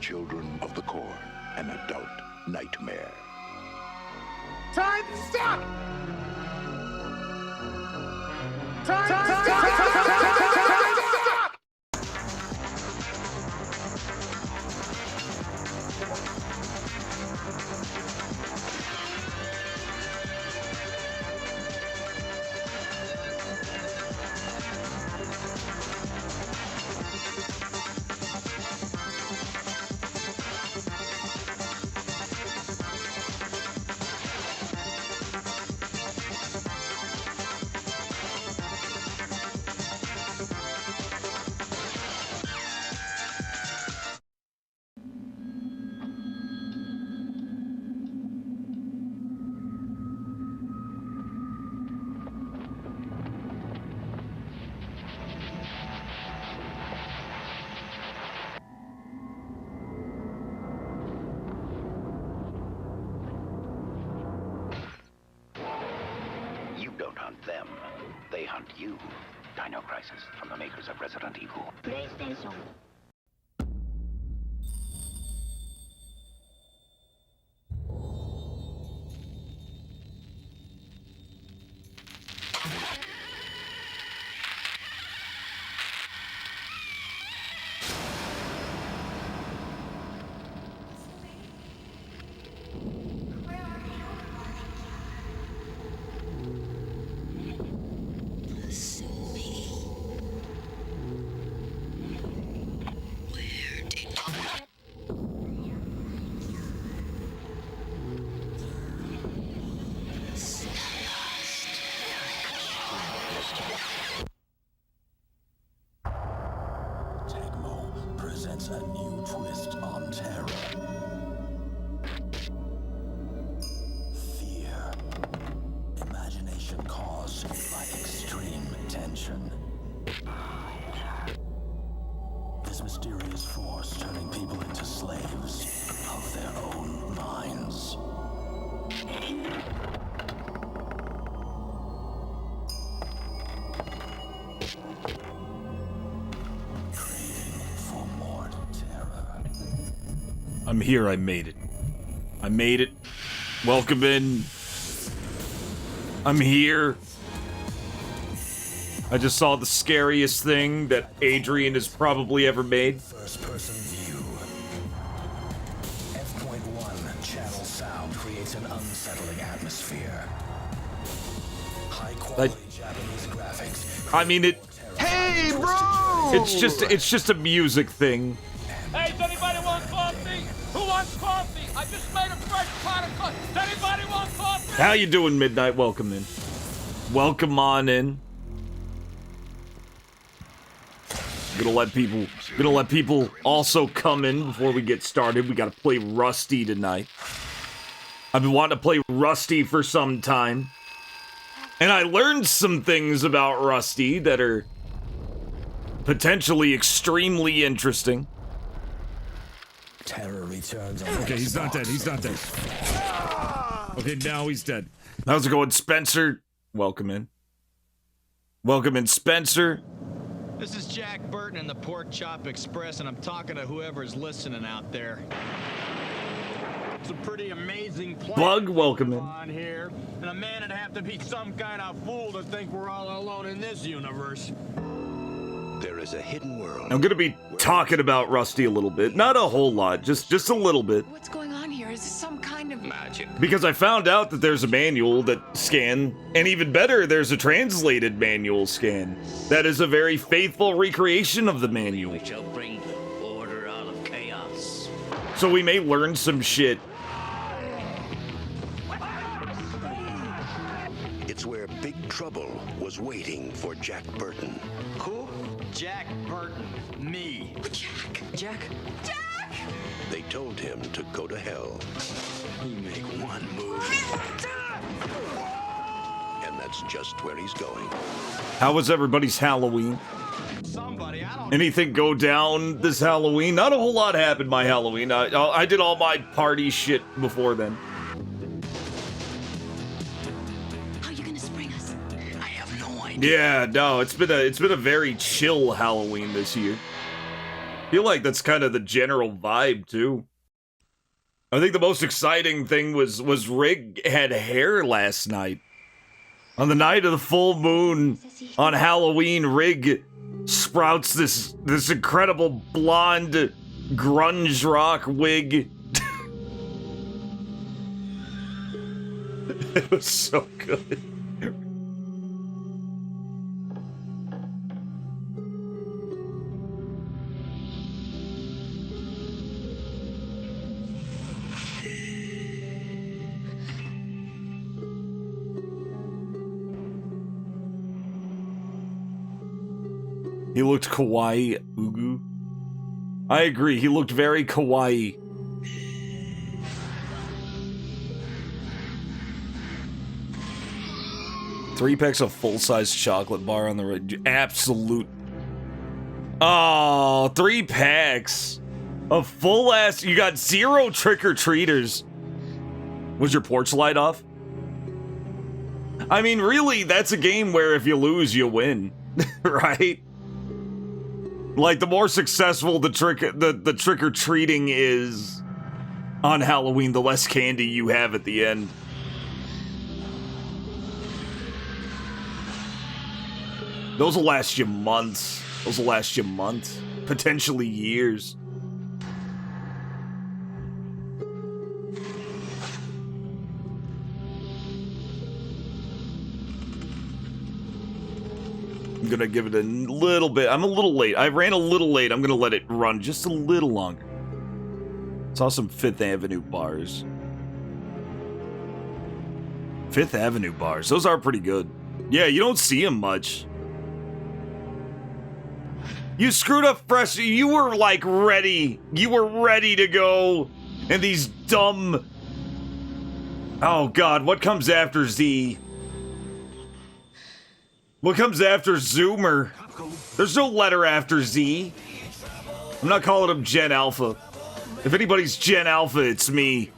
children of the corn an adult nightmare. Time stop! Time stop! Them. They hunt you. Dino Crisis from the makers of Resident Evil. PlayStation. A new twist on terror. Fear. Imagination caused by extreme tension. This mysterious force turning people into slaves of their own minds. I'm here, I made it. I made it. Welcome in. I'm here. I just saw the scariest thing that Adrian has probably ever made. First-person view. F.1 channel sound creates an unsettling atmosphere. High-quality Japanese graphics. I mean, it... Hey, bro! It's just a music thing. Hey, does anybody want coffee? Who wants coffee? I just made a fresh pot of coffee. Does anybody want coffee? How you doing, Midnight? Welcome in. Welcome on in. Gonna let people also come in before we get started. We gotta play Rusty tonight. I've been wanting to play Rusty for some time. And I learned some things about Rusty that are potentially extremely interesting. Terror returns on okay, he's not dead. He's not dead. Okay, now he's dead. How's it going, Spencer? Welcome in. Welcome in, Spencer. This is Jack Burton in the Pork Chop Express, and I'm talking to whoever's listening out there. It's a pretty amazing place. Bug, welcome in. On here, and a man would have to be some kind of fool to think we're all alone in this universe. There is a hidden world. I'm gonna be talking about Rusty a little bit. Not a whole lot, just a little bit. What's going on here? Is this some kind of magic? Because I found out that there's a manual that scan, and even better, there's a translated manual scan. That is a very faithful recreation of the manual. We shall bring order out of chaos. So we may learn some shit. It's where Big Trouble was waiting for Jack Burton. Who? Jack Burton. Me. Jack? They told him to go to hell. You make one move. And that's just where he's going. How was everybody's Halloween? Somebody, I don't... Anything go down this Halloween? Not a whole lot happened my Halloween. I did all my party shit before then. How are you gonna spring us? I have no idea. Yeah, no, it's been a very chill Halloween this year. feel like that's kind of the general vibe, too. I think the most exciting thing was Rig had hair last night. On the night of the full moon, on Halloween, Rig sprouts this incredible blonde grunge rock wig. It was so good. He looked kawaii, Ugu. I agree, he looked very kawaii. Three packs of full-size chocolate bar on the right. Absolute. Oh, 3 packs of full-ass. You got 0 trick-or-treaters. Was your porch light off? I mean, really, that's a game where if you lose, you win, right? Like, the more successful the trick-or-treating is on Halloween, the less candy you have at the end. Those will last you months. Those will last you months. Potentially years. I'm gonna give it a little bit. I'm a little late. I ran a little late. I'm gonna let it run just a little longer. Saw some 5th Avenue bars. 5th Avenue bars. Those are pretty good. Yeah, you don't see them much. You screwed up fresh. You were like ready. You were ready to go. And these dumb. Oh God, what comes after Z? What comes after Zoomer? There's no letter after Z. I'm not calling him Gen Alpha. If anybody's Gen Alpha, it's me.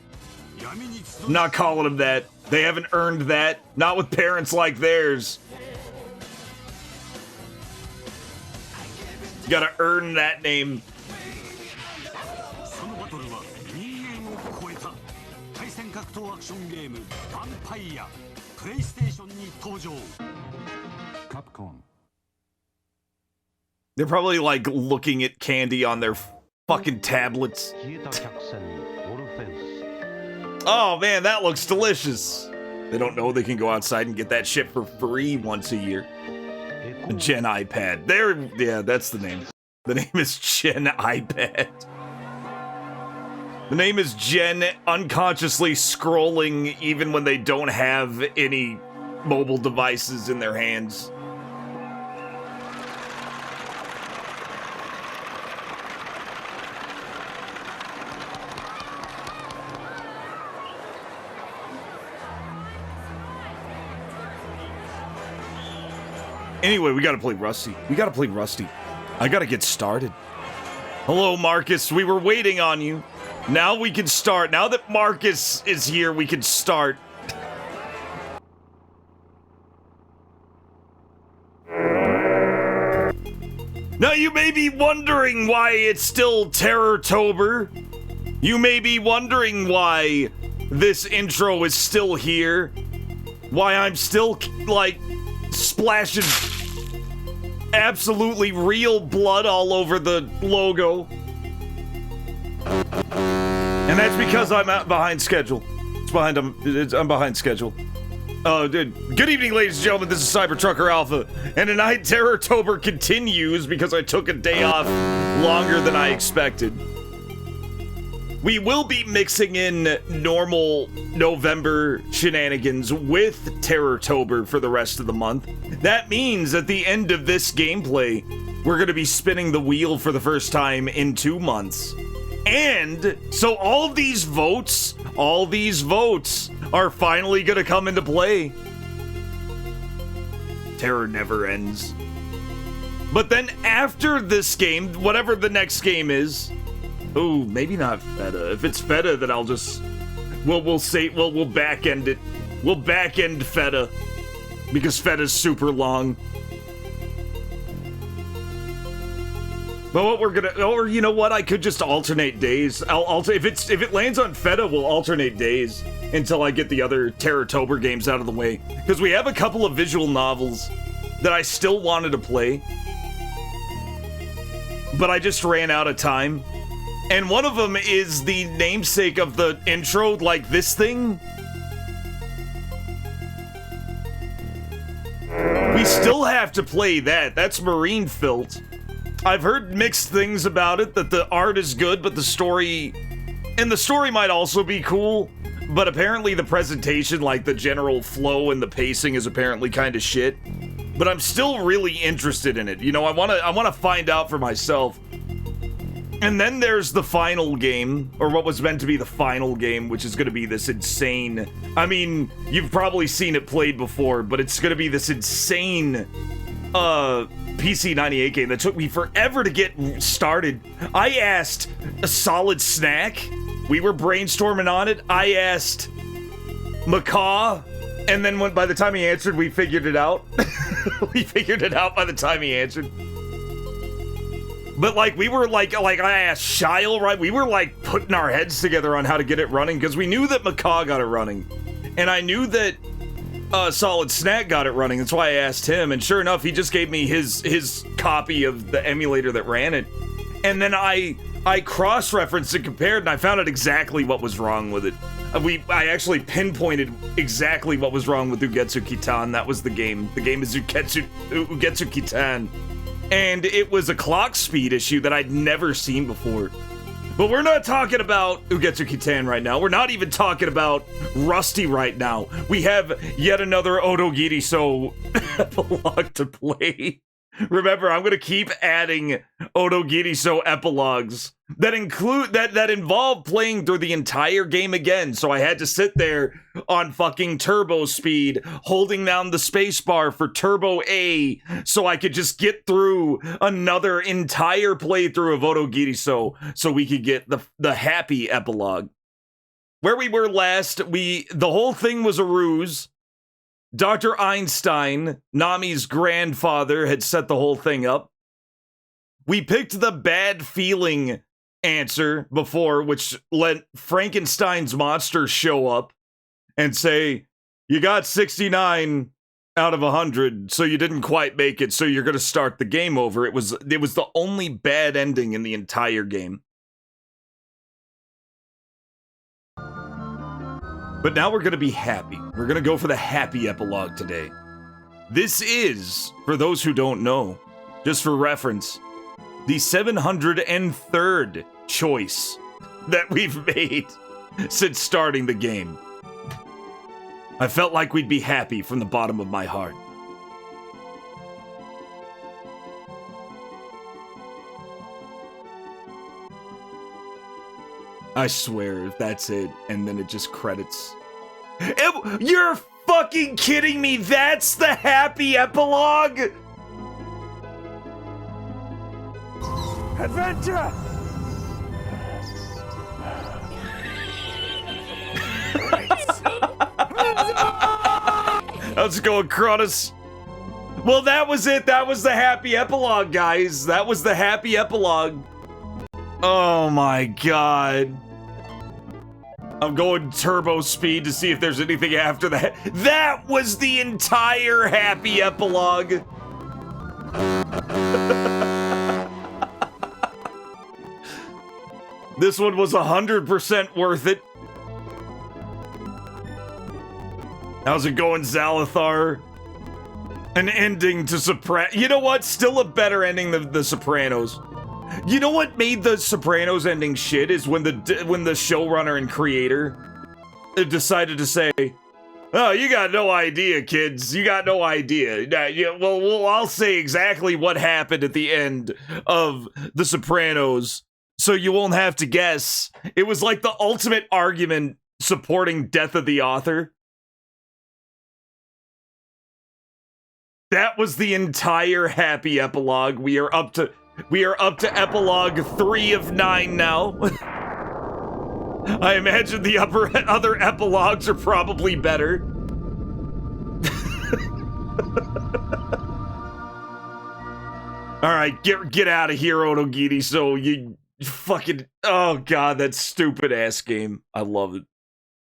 I'm not calling him that. They haven't earned that. Not with parents like theirs. You gotta earn that name. They're probably like looking at candy on their fucking tablets. Oh man, that looks delicious. They don't know they can go outside and get that shit for free once a year. Gen iPad. There, yeah, that's the name. The name is Gen iPad. The name is Gen unconsciously scrolling even when they don't have any mobile devices in their hands. Anyway, we gotta play Rusty. I gotta get started. Hello, Marcus. We were waiting on you. Now we can start. Now that Marcus is here, we can start. Now you may be wondering why it's still Terror-tober. You may be wondering why this intro is still here. Why I'm still, like, splashing absolutely real blood all over the logo. And that's because I'm behind schedule. I'm behind schedule. Dude. Good evening, ladies and gentlemen. This is Cybertrucker Alpha. And tonight, Terror-tober continues because I took a day off longer than I expected. We will be mixing in normal November shenanigans with Terror-tober for the rest of the month. That means at the end of this gameplay, we're going to be spinning the wheel for the first time in 2 months. And so all these votes are finally going to come into play. Terror never ends. But then after this game, whatever the next game is, ooh, maybe not Feta. If it's Feta, then I'll just we'll back end it. We'll back end Feta because Feta's super long. But what we're gonna, or you know what? I could just alternate days. If it lands on Feta, we'll alternate days until I get the other Terratober games out of the way. Because we have a couple of visual novels that I still wanted to play, but I just ran out of time. And one of them is the namesake of the intro, like this thing. We still have to play that. That's Marine Filth. I've heard mixed things about it, that the art is good, but the story... And the story might also be cool, but apparently the presentation, like the general flow and the pacing is apparently kind of shit. But I'm still really interested in it. You know, I wanna find out for myself. And then there's the final game, or what was meant to be the final game, which is gonna be this insane... I mean, you've probably seen it played before, but it's gonna be this insane, PC 98 game that took me forever to get started. I asked a Solid Snack. We were brainstorming on it. I asked Macaw, and then by the time he answered, we figured it out. We figured it out by the time he answered. But like we were like I asked Shile, right? We were like putting our heads together on how to get it running because we knew that Macaw got it running, and I knew that Solid Snack got it running. That's why I asked him, and sure enough, he just gave me his copy of the emulator that ran it, and then I cross-referenced and compared, and I found out exactly what was wrong with it. I actually pinpointed exactly what was wrong with Ugetsu Kitan. That was the game. The game is Ugetsu Kitan. And it was a clock speed issue that I'd never seen before. But we're not talking about Ugetsu Kitan right now. We're not even talking about Rusty right now. We have yet another OTOGIRISOU epilogue to play. Remember, I'm gonna keep adding OTOGIRISOU epilogues that include that involve playing through the entire game again. So I had to sit there on fucking turbo speed, holding down the spacebar for turbo A, so I could just get through another entire playthrough of OTOGIRISOU, so we could get the happy epilogue. Where we were last, the whole thing was a ruse. Dr. Einstein, Nami's grandfather, had set the whole thing up. We picked the bad feeling answer before, which let Frankenstein's monster show up and say, you got 69 out of 100, so you didn't quite make it, so you're going to start the game over. It was the only bad ending in the entire game. But now we're going to be happy. We're going to go for the happy epilogue today. This is, for those who don't know, just for reference, the 703rd choice that we've made since starting the game. I felt like we'd be happy from the bottom of my heart. I swear, if that's it, and then it just credits. You're fucking kidding me! That's the happy epilogue?! Adventure! How's it going, Cronus? Well, that was it. That was the happy epilogue, guys. That was the happy epilogue. Oh my god. I'm going turbo speed to see if there's anything after that. That was the entire happy epilogue. This one was 100% worth it. How's it going, Zalathar? An ending to Sopranos. You know what? Still a better ending than The Sopranos. You know what made The Sopranos ending shit is when the showrunner and creator decided to say, "Oh, you got no idea, kids. You got no idea." Well, I'll say exactly what happened at the end of The Sopranos, so you won't have to guess. It was like the ultimate argument supporting death of the author. That was the entire happy epilogue. We are up to epilogue 3 of 9 now. I imagine the other epilogues are probably better. Alright, get out of here, Otogirisu. You fucking... Oh god, that stupid ass game. I love it.